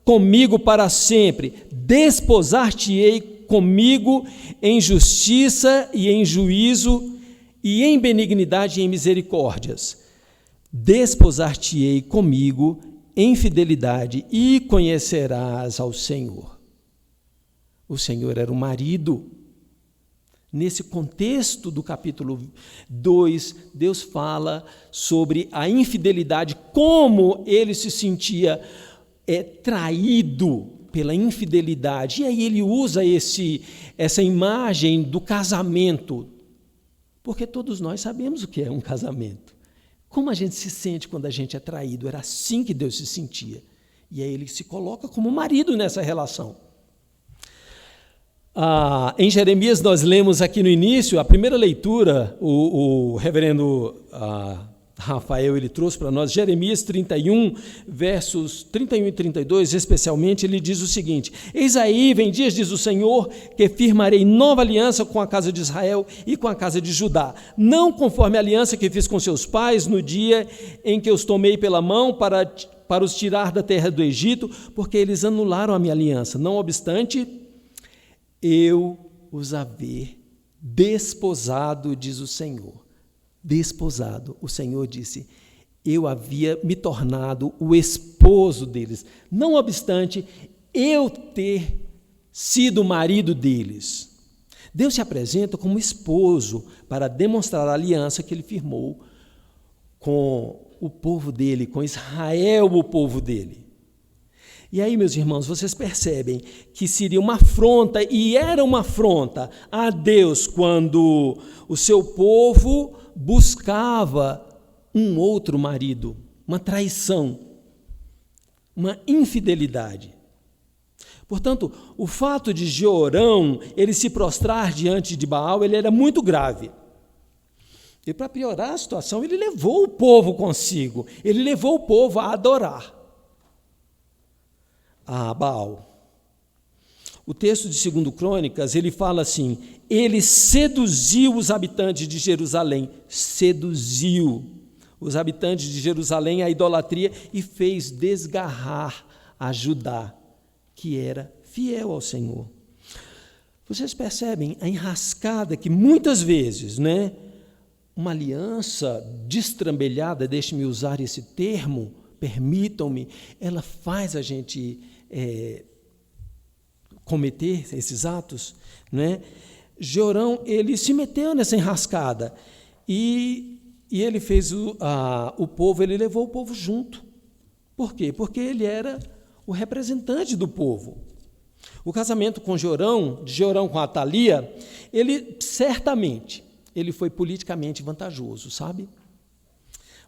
comigo para sempre. Desposar-te-ei comigo em justiça e em juízo, e em benignidade e em misericórdias. Desposar-te-ei comigo em fidelidade e conhecerás ao Senhor. O Senhor era o marido. Nesse contexto do capítulo 2, Deus fala sobre a infidelidade, como ele se sentia traído pela infidelidade. E aí ele usa essa imagem do casamento, porque todos nós sabemos o que é um casamento. Como a gente se sente quando a gente é traído? Era assim que Deus se sentia. E aí ele se coloca como marido nessa relação. Em Jeremias nós lemos aqui no início, a primeira leitura, o reverendo Rafael ele trouxe para nós, Jeremias 31, versos 31 e 32, especialmente, ele diz o seguinte: eis aí, vem dias, diz o Senhor, que firmarei nova aliança com a casa de Israel e com a casa de Judá, não conforme a aliança que fiz com seus pais no dia em que os tomei pela mão para os tirar da terra do Egito, porque eles anularam a minha aliança. Não obstante, eu os haver desposado, diz o Senhor. Desposado. O Senhor disse: eu havia me tornado o esposo deles, não obstante eu ter sido o marido deles. Deus se apresenta como esposo para demonstrar a aliança que ele firmou com o povo dele, com Israel, o povo dele. E aí, meus irmãos, vocês percebem que seria uma afronta, e era uma afronta a Deus quando o seu povo buscava um outro marido, uma traição, uma infidelidade. Portanto, o fato de Jeorão ele se prostrar diante de Baal, ele era muito grave. E para piorar a situação, ele levou o povo consigo, ele levou o povo a adorar a Baal. O texto de 2 Crônicas, ele fala assim: ele seduziu os habitantes de Jerusalém, seduziu os habitantes de Jerusalém à idolatria e fez desgarrar a Judá, que era fiel ao Senhor. Vocês percebem a enrascada que muitas vezes, uma aliança destrambelhada, deixe-me usar esse termo, permitam-me, ela faz a gente cometer esses atos, Jeorão, ele se meteu nessa enrascada e ele fez o povo, ele levou o povo junto. Por quê? Porque ele era o representante do povo. O casamento com de Jeorão com Atalia, ele certamente, ele foi politicamente vantajoso, sabe?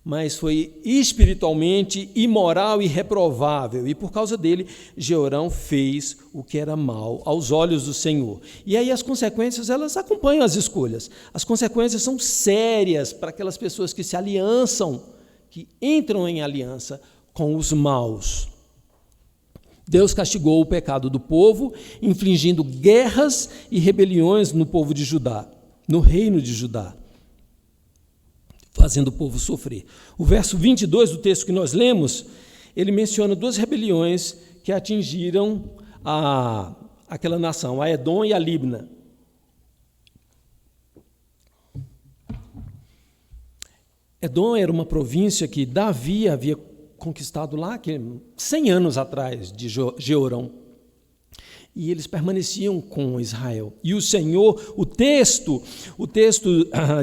Mas foi espiritualmente imoral e reprovável, e por causa dele, Jeorão fez o que era mal aos olhos do Senhor. E aí as consequências, elas acompanham as escolhas. As consequências são sérias para aquelas pessoas que se aliançam, que entram em aliança com os maus. Deus castigou o pecado do povo, infligindo guerras e rebeliões no povo de Judá, no reino de Judá, fazendo o povo sofrer. O verso 22 do texto que nós lemos, ele menciona 2 rebeliões que atingiram aquela nação, a Edom e a Libna. Edom era uma província que Davi havia conquistado lá 100 anos atrás de Jeorão. E eles permaneciam com Israel. E o Senhor, o texto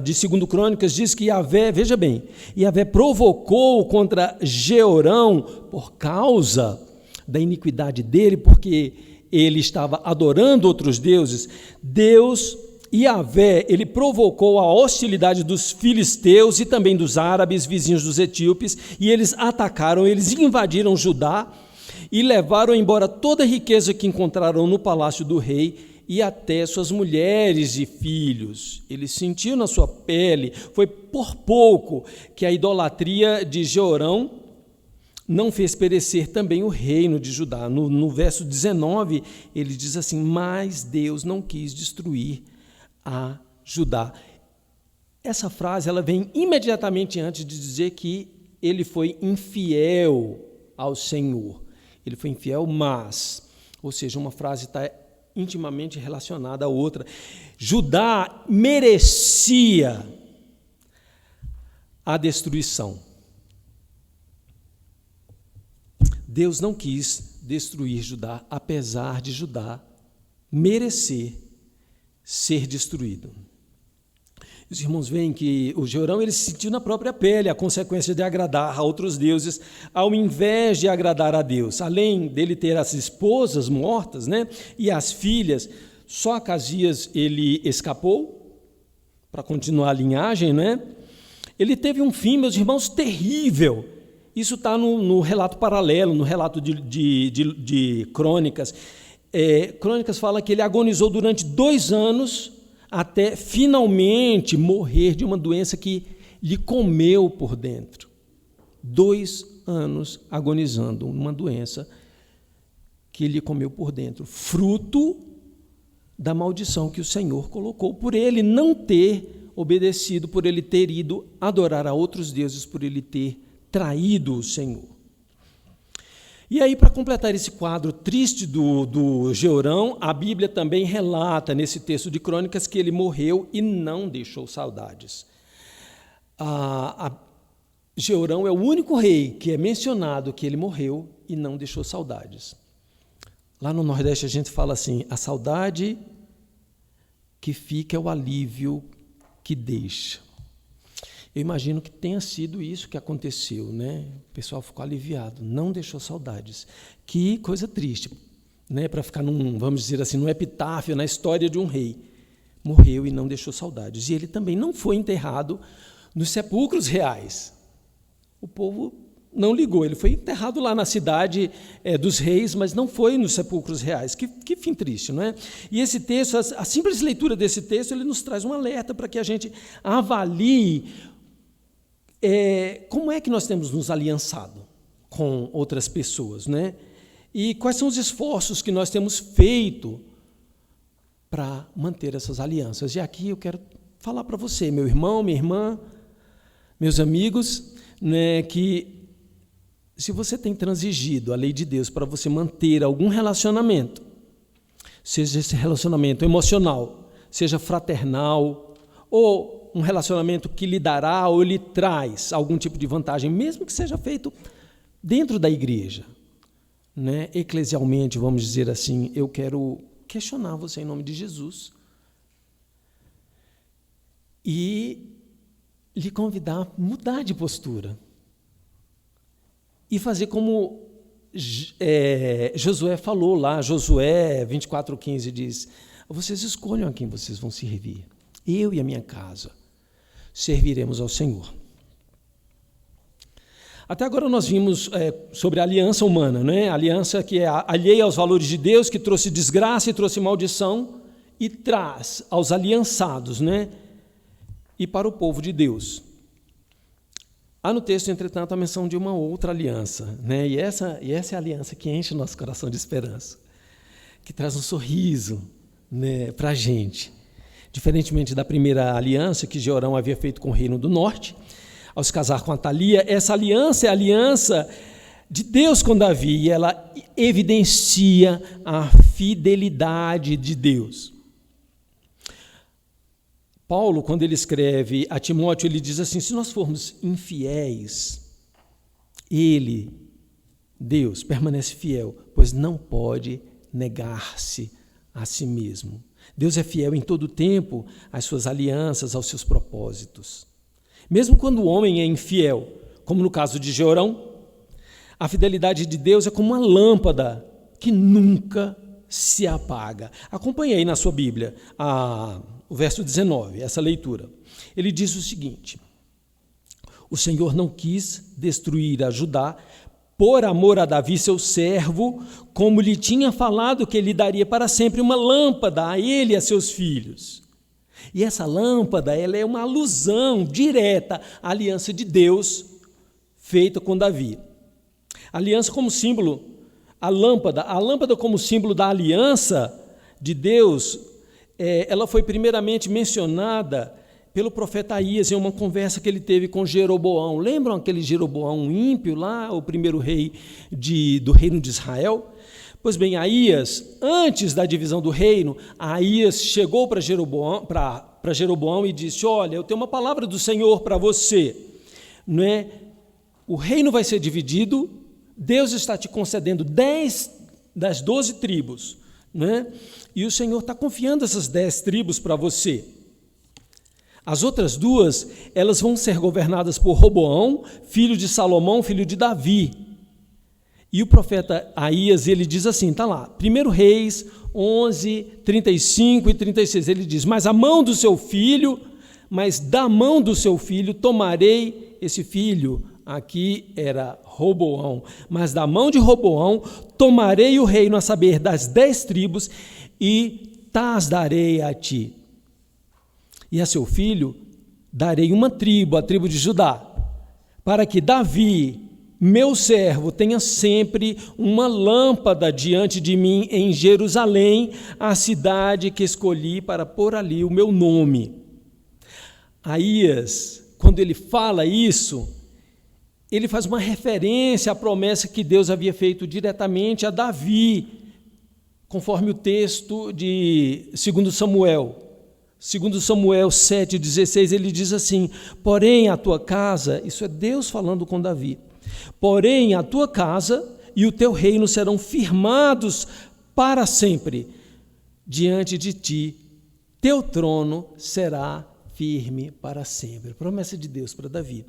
de 2 Crônicas diz que Yahvé, veja bem, Yahvé provocou contra Jeorão por causa da iniquidade dele, porque ele estava adorando outros deuses. Yahvé, ele provocou a hostilidade dos filisteus e também dos árabes, vizinhos dos etíopes, e eles atacaram, eles invadiram Judá, e levaram embora toda a riqueza que encontraram no palácio do rei e até suas mulheres e filhos. Ele sentiu na sua pele, foi por pouco que a idolatria de Jeorão não fez perecer também o reino de Judá. No verso 19, ele diz assim: mas Deus não quis destruir a Judá. Essa frase ela vem imediatamente antes de dizer que ele foi infiel ao Senhor. Ele foi infiel, mas, ou seja, uma frase está intimamente relacionada à outra. Judá merecia a destruição. Deus não quis destruir Judá, apesar de Judá merecer ser destruído. Os irmãos veem que o Jeorão ele sentiu na própria pele a consequência de agradar a outros deuses, ao invés de agradar a Deus. Além dele ter as esposas mortas, e as filhas, só Acasias ele escapou para continuar a linhagem, Ele teve um fim, meus irmãos, terrível. Isso está no relato paralelo, no relato de Crônicas. Crônicas fala que ele agonizou durante 2 anos até finalmente morrer de uma doença que lhe comeu por dentro. 2 anos agonizando, uma doença que lhe comeu por dentro, fruto da maldição que o Senhor colocou por ele não ter obedecido, por ele ter ido adorar a outros deuses, por ele ter traído o Senhor. E aí, para completar esse quadro triste do Jeorão, a Bíblia também relata, nesse texto de Crônicas, que ele morreu e não deixou saudades. Jeorão é o único rei que é mencionado que ele morreu e não deixou saudades. Lá no Nordeste a gente fala assim, a saudade que fica é o alívio que deixa. Eu imagino que tenha sido isso que aconteceu, né? O pessoal ficou aliviado, não deixou saudades. Que coisa triste, né? Para ficar vamos dizer assim, num epitáfio, na história de um rei. Morreu e não deixou saudades. E ele também não foi enterrado nos sepulcros reais. O povo não ligou, ele foi enterrado lá na cidade dos reis, mas não foi nos sepulcros reais. Que fim triste, não é? E esse texto, a simples leitura desse texto, ele nos traz um alerta para que a gente avalie como é que nós temos nos aliançado com outras pessoas, né? E quais são os esforços que nós temos feito para manter essas alianças. E aqui eu quero falar para você, meu irmão, minha irmã, meus amigos, né, que se você tem transigido a lei de Deus para você manter algum relacionamento, seja esse relacionamento emocional, seja fraternal, ou um relacionamento que lhe dará ou lhe traz algum tipo de vantagem, mesmo que seja feito dentro da igreja, né? Eclesialmente, vamos dizer assim, eu quero questionar você em nome de Jesus e lhe convidar a mudar de postura e fazer como Josué falou lá, Josué 24:15 diz, vocês escolham a quem vocês vão servir, eu e a minha casa serviremos ao Senhor. Até agora nós vimos sobre a aliança humana, né? A aliança que é alheia aos valores de Deus, que trouxe desgraça e trouxe maldição, e traz aos aliançados, né? E para o povo de Deus. Há no texto, entretanto, a menção de uma outra aliança, né? E essa é a aliança que enche o nosso coração de esperança, que traz um sorriso, né, para a gente. Diferentemente da primeira aliança que Jeorão havia feito com o Reino do Norte, ao se casar com Atalia, essa aliança é a aliança de Deus com Davi, e ela evidencia a fidelidade de Deus. Paulo, quando ele escreve a Timóteo, ele diz assim, se nós formos infiéis, ele, Deus, permanece fiel, pois não pode negar-se a si mesmo. Deus é fiel em todo o tempo às suas alianças, aos seus propósitos. Mesmo quando o homem é infiel, como no caso de Jeorão, a fidelidade de Deus é como uma lâmpada que nunca se apaga. Acompanhe aí na sua Bíblia o verso 19, essa leitura. Ele diz o seguinte, o Senhor não quis destruir a Judá por amor a Davi, seu servo, como lhe tinha falado que ele daria para sempre uma lâmpada a ele e a seus filhos. E essa lâmpada, ela é uma alusão direta à aliança de Deus feita com Davi. A aliança como símbolo, a lâmpada como símbolo da aliança de Deus, ela foi primeiramente mencionada pelo profeta Aías em uma conversa que ele teve com Jeroboão. Lembram aquele Jeroboão ímpio lá, o primeiro rei do reino de Israel? Pois bem, Aías, antes da divisão do reino, Aías chegou para Jeroboão e disse, olha, eu tenho uma palavra do Senhor para você, não é? O reino vai ser dividido, Deus está te concedendo 10 das 12 tribos, não é? E o Senhor está confiando essas 10 tribos para você. As outras 2, elas vão ser governadas por Roboão, filho de Salomão, filho de Davi. E o profeta Aías, ele diz assim, está lá, 1 Reis 11, 35 e 36, ele diz, mas da mão do seu filho tomarei esse filho, aqui era Roboão, mas da mão de Roboão tomarei o reino, a saber, das 10 tribos, e tas darei a ti. E a seu filho darei uma tribo, a tribo de Judá, para que Davi, meu servo, tenha sempre uma lâmpada diante de mim em Jerusalém, a cidade que escolhi para pôr ali o meu nome. Aías, quando ele fala isso, ele faz uma referência à promessa que Deus havia feito diretamente a Davi, conforme o texto de 2 Samuel. 2 Samuel 7,16, ele diz assim: porém a tua casa, isso é Deus falando com Davi, porém a tua casa e o teu reino serão firmados para sempre diante de ti, teu trono será firme para sempre. Promessa de Deus para Davi.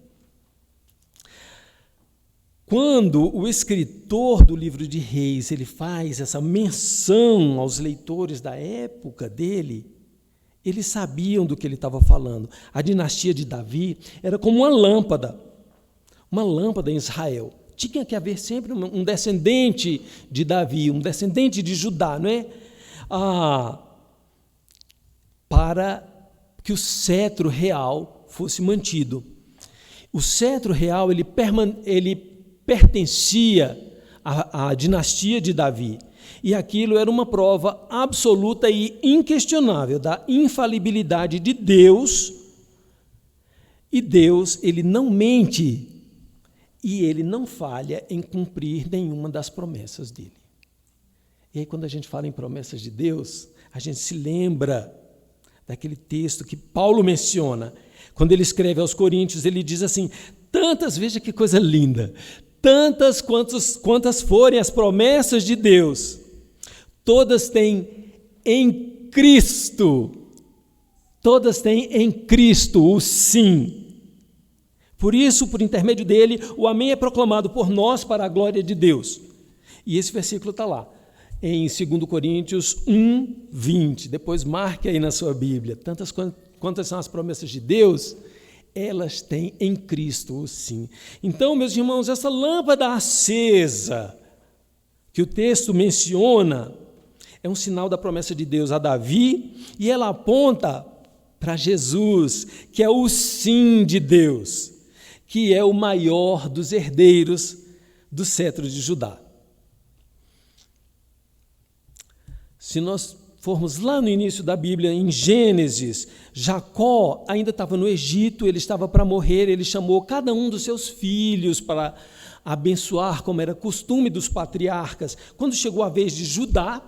Quando o escritor do livro de Reis ele faz essa menção aos leitores da época dele, eles sabiam do que ele estava falando. A dinastia de Davi era como uma lâmpada em Israel. Tinha que haver sempre um descendente de Davi, um descendente de Judá, não é? Para que o cetro real fosse mantido. O cetro real ele pertencia à dinastia de Davi. E aquilo era uma prova absoluta e inquestionável da infalibilidade de Deus. E Deus, ele não mente e ele não falha em cumprir nenhuma das promessas dele. E aí, quando a gente fala em promessas de Deus, a gente se lembra daquele texto que Paulo menciona. Quando ele escreve aos Coríntios, ele diz assim: tantas, veja que coisa linda, tantas quantas forem as promessas de Deus, todas têm em Cristo o sim. Por isso, por intermédio dele, o amém é proclamado por nós para a glória de Deus. E esse versículo está lá, em 2 Coríntios 1:20. Depois marque aí na sua Bíblia. Tantas quantas são as promessas de Deus, elas têm em Cristo o sim. Então, meus irmãos, essa lâmpada acesa que o texto menciona é um sinal da promessa de Deus a Davi, e ela aponta para Jesus, que é o sim de Deus, que é o maior dos herdeiros do cetro de Judá. Se nós formos lá no início da Bíblia, em Gênesis, Jacó ainda estava no Egito, ele estava para morrer, ele chamou cada um dos seus filhos para abençoar, como era costume dos patriarcas. Quando chegou a vez de Judá,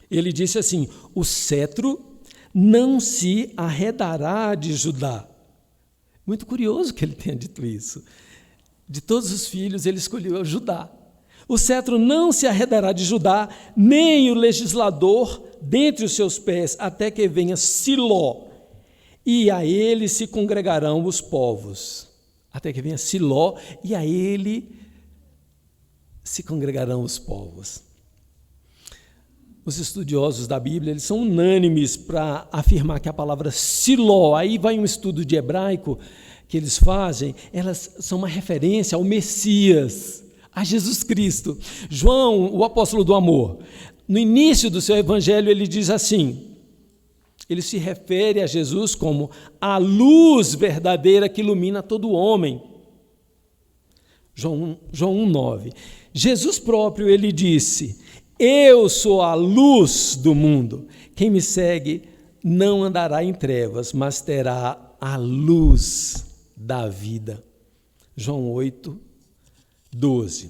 ele disse assim: o cetro não se arredará de Judá. Muito curioso que ele tenha dito isso. De todos os filhos, ele escolheu Judá. O cetro não se arredará de Judá, nem o legislador dentre os seus pés, até que venha Siló, e a ele se congregarão os povos. Até que venha Siló, e a ele se congregarão os povos. Os estudiosos da Bíblia, eles são unânimes para afirmar que a palavra Siló, aí vai um estudo de hebraico que eles fazem, elas são uma referência ao Messias, a Jesus Cristo. João, o apóstolo do amor, no início do seu evangelho, ele diz assim, ele se refere a Jesus como a luz verdadeira que ilumina todo homem. João 1:9. Jesus próprio, ele disse: eu sou a luz do mundo. Quem me segue não andará em trevas, mas terá a luz da vida. João 8:12.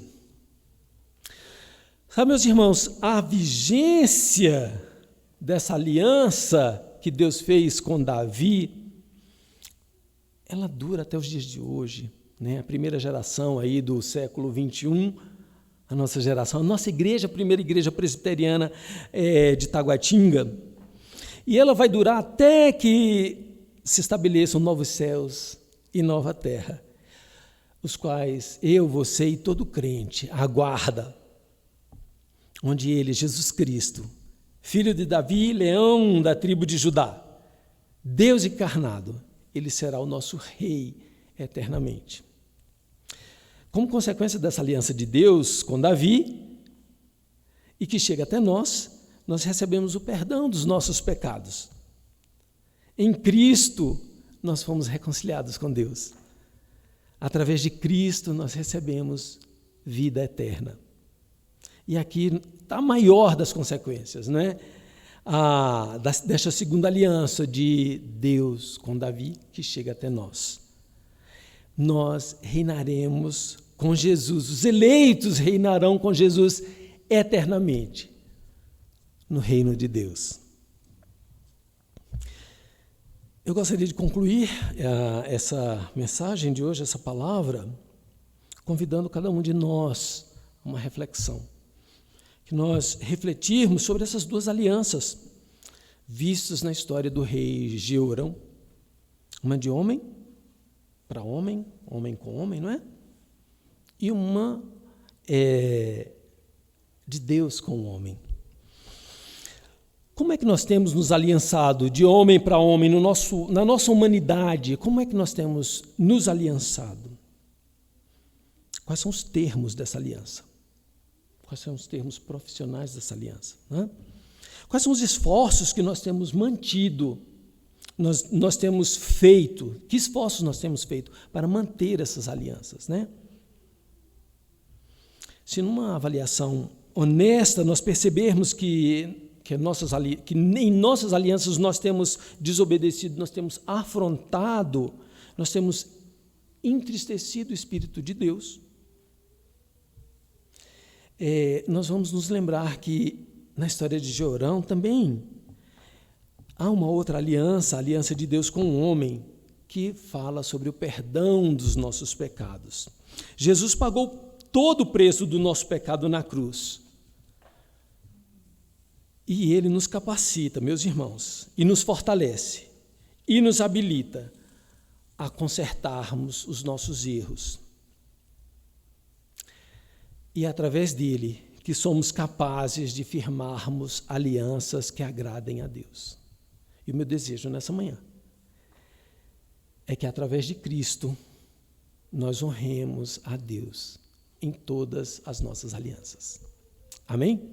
Sabe, meus irmãos, a vigência dessa aliança que Deus fez com Davi, ela dura até os dias de hoje, né? A primeira geração aí do século 21, a nossa geração, a nossa igreja, a primeira igreja presbiteriana de Taguatinga, e ela vai durar até que se estabeleçam novos céus e nova terra, os quais eu, você e todo crente aguarda, onde ele, Jesus Cristo, filho de Davi, leão da tribo de Judá, Deus encarnado, ele será o nosso rei eternamente. Como consequência dessa aliança de Deus com Davi, e que chega até nós recebemos o perdão dos nossos pecados. Em Cristo, nós fomos reconciliados com Deus. Através de Cristo, nós recebemos vida eterna. E aqui está a maior das consequências, né? Desta segunda aliança de Deus com Davi, que chega até nós. Nós reinaremos com Jesus, os eleitos reinarão com Jesus eternamente no reino de Deus. Eu gostaria de concluir essa mensagem de hoje, essa palavra, convidando cada um de nós a uma reflexão. Que nós refletirmos sobre essas duas alianças vistas na história do rei Jeorão, uma de homem para homem, homem com homem, não é? E uma de Deus com o homem. Como é que nós temos nos aliançado de homem para homem na nossa humanidade? Como é que nós temos nos aliançado? Quais são os termos dessa aliança? Quais são os termos profissionais dessa aliança? Né? Quais são os esforços que nós temos mantido, nós temos feito? Que esforços nós temos feito para manter essas alianças? Né? Se numa avaliação honesta nós percebermos que em nossas alianças nós temos desobedecido, nós temos afrontado, nós temos entristecido o Espírito de Deus, nós vamos nos lembrar que na história de Jeorão também há uma outra aliança, a aliança de Deus com o homem, que fala sobre o perdão dos nossos pecados. Jesus pagou todo o preço do nosso pecado na cruz. E Ele nos capacita, meus irmãos, e nos fortalece, e nos habilita a consertarmos os nossos erros. E é através dele que somos capazes de firmarmos alianças que agradem a Deus. E o meu desejo nessa manhã é que através de Cristo nós honremos a Deus em todas as nossas alianças. Amém?